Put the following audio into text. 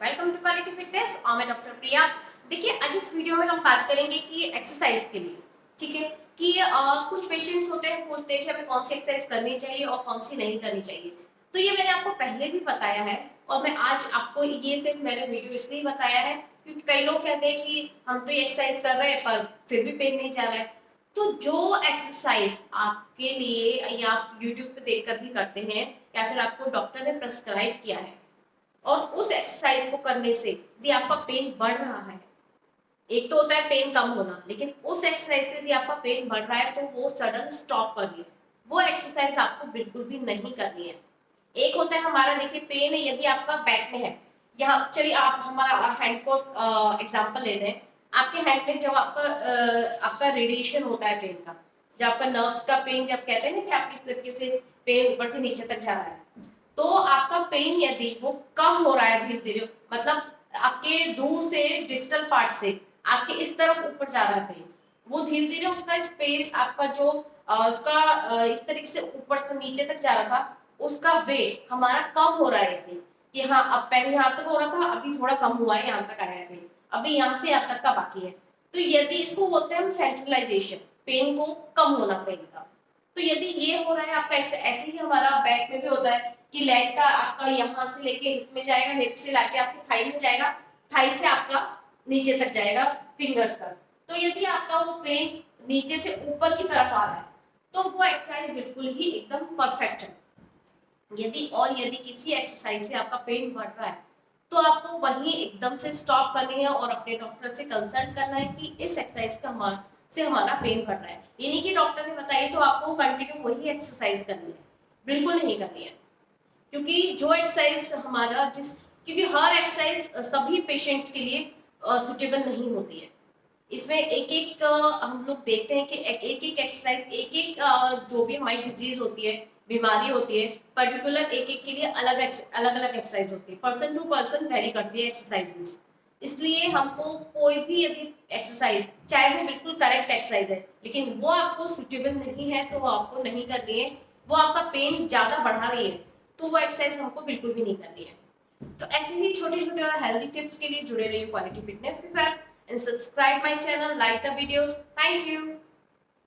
Welcome to quality fitness और मैं doctor प्रिया। देखिए, आज इस वीडियो में हम बात करेंगे कि एक्सरसाइज के लिए, ठीक है, कि कुछ पेशेंट्स होते हैं, पूछते हैं कि हमें कौन सी एक्सरसाइज करनी चाहिए और कौन सी नहीं करनी चाहिए। तो ये मैंने आपको पहले भी बताया है और मैं आज आपको ये सिर्फ मैंने वीडियो इसलिए बताया है क्योंकि कई लोग कहते हैं कि हम तो ये एक्सरसाइज कर रहे हैं पर फिर भी पेन नहीं जा रहा है। तो जो एक्सरसाइज आपके लिए या आप यूट्यूब पे देखकर भी करते हैं या फिर आपको डॉक्टर ने प्रेस्क्राइब किया है और उस एक्सरसाइज को करने से यदि आपका पेन बढ़ रहा है, एक तो होता है पेन कम होना, लेकिन उस एक्सरसाइज से यदि आपका पेन बढ़ रहा है तो वो सडन स्टॉप करिए। वो एक्सरसाइज आपको बिल्कुल भी नहीं करनी है। एक होता है हमारा, देखिए, पेन यदि आपका बैक में है, यहाँ चलिए आप हमारा हैंड को एग्जांपल ले लें। आपके हैंड में जब आपका रेडिएशन होता है पेन का, जब आपका नर्व्स का पेन, जब कहते हैं ना कि आप किस तरीके से पेन ऊपर से नीचे तक जा रहा है, तो आपका पेन यदि वो कम हो रहा है धीरे धीरे, मतलब आपके दूर से डिस्टल पार्ट से आपके इस तरफ ऊपर जा रहा है पेन, वो धीरे धीरे उसका स्पेस आपका जो इस तरीके से ऊपर तक नीचे तक जा रहा था, उसका वे हमारा कम हो रहा है यदि कि हाँ अब पहले यहाँ तक हो रहा था, अभी थोड़ा कम हुआ है, यहाँ तक आया है पेन, अभी यहाँ से यहाँ तक का बाकी है। तो यदि इसको बोलते हैं हम सेंट्रलाइजेशन, पेन को कम होना पेन का। तो यदि ये हो रहा है आपका, ऐसे ही हमारा बैक में भी होता है कि लेग का आपका यहाँ से लेके हिप में जाएगा, हिप से लाके आपके थाई में जाएगा, थाई से आपका नीचे तक जाएगा फिंगर्स तक। तो यदि आपका वो पेन नीचे से ऊपर की तरफ आ रहा है तो वो एक्सरसाइज बिल्कुल ही एकदम परफेक्ट है। यदि किसी एक्सरसाइज से आपका पेन बढ़ रहा है तो आपको वहीं एकदम से स्टॉप करनी है और अपने डॉक्टर से कंसल्ट करना है कि इस एक्सरसाइज का से हमारा पेन बढ़ रहा है, यानी कि डॉक्टर ने बताई तो आपको कंटिन्यू वही एक्सरसाइज करनी है, बिल्कुल नहीं करनी है। क्योंकि जो एक्सरसाइज हमारा जिस क्योंकि हर एक्सरसाइज सभी पेशेंट्स के लिए सुटेबल नहीं होती है। इसमें एक एक हम लोग देखते हैं कि एक एक एक्सरसाइज, एक एक जो भी हमारी डिजीज होती है, बीमारी होती है, पर्टिकुलर एक एक के लिए अलग अलग एक्सरसाइज होती है, पर्सन टू पर्सन वेरी करती है एक्सरसाइजेस। इसलिए हमको कोई भी यदि एक्सरसाइज, चाहे वो बिल्कुल करेक्ट एक्सरसाइज है, लेकिन वो आपको सुटेबल नहीं है तो वो आपको नहीं करनी है, वो आपका पेन ज्यादा बढ़ा रही है तो वो एक्सरसाइज हमको बिल्कुल भी नहीं करनी है। तो ऐसे ही छोटे छोटे और हेल्दी टिप्स के लिए जुड़े रहिए क्वालिटी फिटनेस के साथ and subscribe my channel, like the videos. Thank you.